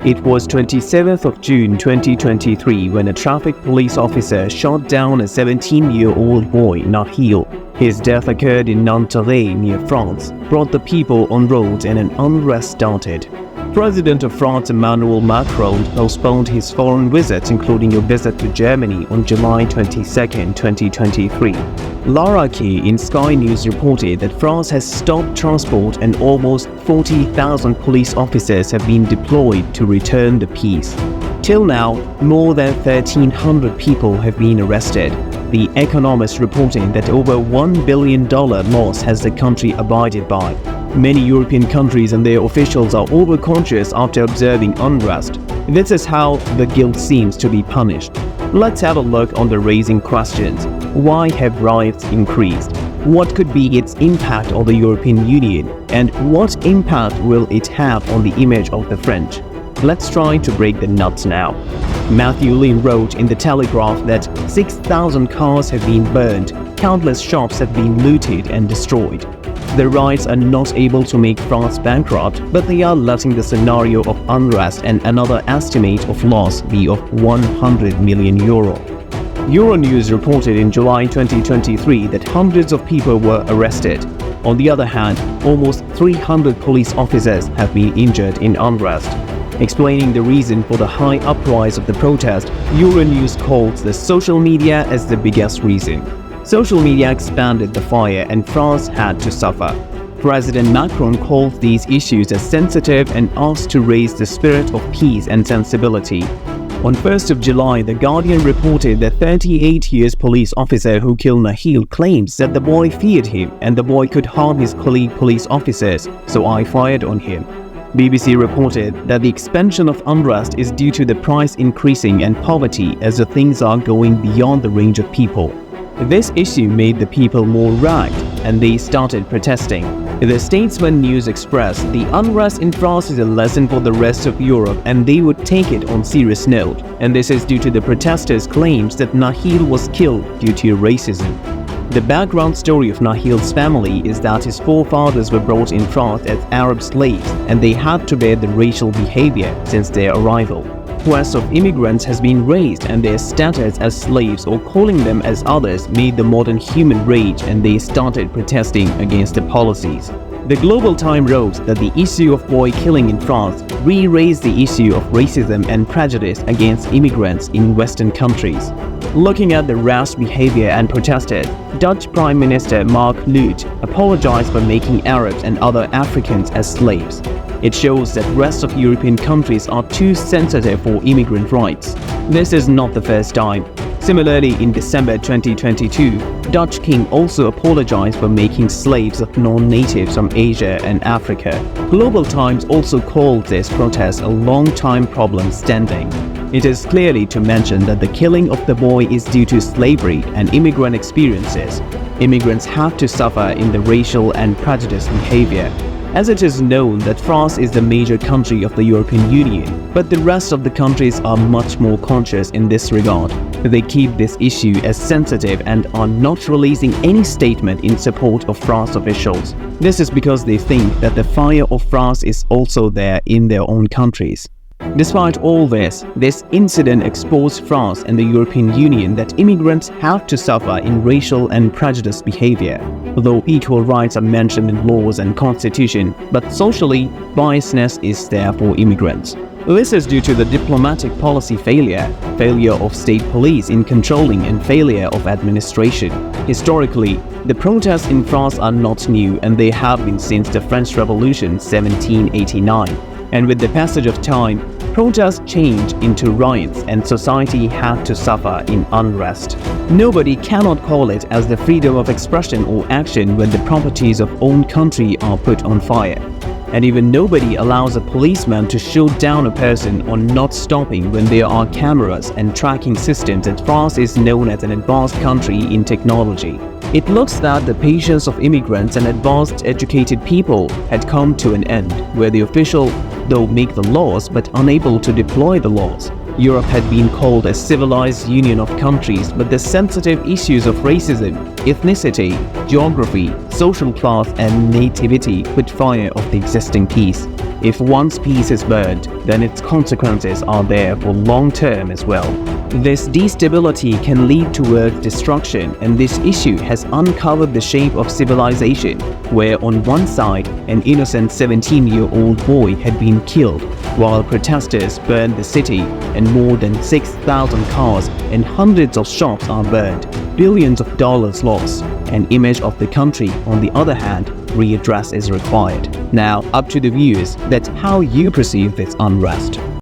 It was 27th of June 2023 when a traffic police officer shot down a 17-year-old boy, Nahel. His death occurred in Nanterre near France, brought the people on roads and an unrest started. President of France Emmanuel Macron postponed his foreign visits, including a visit to Germany on July 22, 2023. Lara Keay of Sky News reported that France has stopped transport and almost 40,000 police officers have been deployed to return the peace. Till now, more than 1,300 people have been arrested. The Economist reporting that over $1 billion loss has the country abided by. Many European countries and their officials are overcautious after observing unrest. This is how the guilt seems to be punished. Let's have a look on the raising questions. Why have riots increased? What could be its impact on the European Union? And what impact will it have on the image of the French? Let's try to break the nuts now. Matthew Lin wrote in The Telegraph that 6,000 cars have been burned, countless shops have been looted and destroyed. The riots are not able to make France bankrupt, but they are letting the scenario of unrest and another estimate of loss be of €100 million. Euronews reported in July 2023 that hundreds of people were arrested. On the other hand, almost 300 police officers have been injured in unrest. Explaining the reason for the high uprise of the protest, Euronews calls the social media as the biggest reason. Social media expanded the fire and France had to suffer. President Macron called these issues as sensitive and asked to raise the spirit of peace and sensibility. On 1st of July, The Guardian reported that 38-year police officer who killed Nahel claims that the boy feared him and the boy could harm his colleague police officers, so I fired on him. BBC reported that the expansion of unrest is due to the price increasing and poverty as the things are going beyond the range of people. This issue made the people more ragged and they started protesting. The Statesman News expressed the unrest in France is a lesson for the rest of Europe and they would take it on serious note. And this is due to the protesters' claims that Nahel was killed due to racism. The background story of Nahel's family is that his forefathers were brought in France as Arab slaves and they had to bear the racial behavior since their arrival. Quest of immigrants has been raised and their status as slaves or calling them as others made the modern human rage and they started protesting against the policies. The Global Times wrote that the issue of boy killing in France re-raised the issue of racism and prejudice against immigrants in Western countries. Looking at the rash behavior and protesters, Dutch Prime Minister Mark Rutte apologized for making Arabs and other Africans as slaves. It shows that rest of European countries are too sensitive for immigrant rights. This is not the first time. Similarly, in December 2022, Dutch King also apologized for making slaves of non-natives from Asia and Africa. Global Times also called this protest a long-time problem standing. It is clearly to mention that the killing of the boy is due to slavery and immigrant experiences. Immigrants have to suffer in the racial and prejudiced behavior. As it is known that France is the major country of the European Union, but the rest of the countries are much more conscious in this regard. They keep this issue as sensitive and are not releasing any statement in support of France officials. This is because they think that the fire of France is also there in their own countries. Despite all this incident exposed France and the European Union that immigrants have to suffer in racial and prejudiced behavior. Though equal rights are mentioned in laws and constitution, but socially, biasness is there for immigrants. This is due to the diplomatic policy failure of state police in controlling and failure of administration. Historically, the protests in France are not new and they have been since the French Revolution 1789. And with the passage of time, protests changed into riots and society had to suffer in unrest. Nobody cannot call it as the freedom of expression or action when the properties of own country are put on fire. And even nobody allows a policeman to shoot down a person on not stopping when there are cameras and tracking systems and France is known as an advanced country in technology. It looks that the patience of immigrants and advanced educated people had come to an end, where the official though make the laws but unable to deploy the laws. Europe had been called a civilized union of countries, but the sensitive issues of racism, ethnicity, geography, social class and nativity put fire of the existing peace. If one's peace is burned, then its consequences are there for long term as well. This destability can lead towards destruction, and this issue has uncovered the shape of civilization, where on one side an innocent 17-year-old boy had been killed, while protesters burned the city and more than 6,000 cars and hundreds of shops are burned, billions of dollars lost. An image of the country, on the other hand, redress is required. Now, up to the viewers, that's how you perceive this unrest.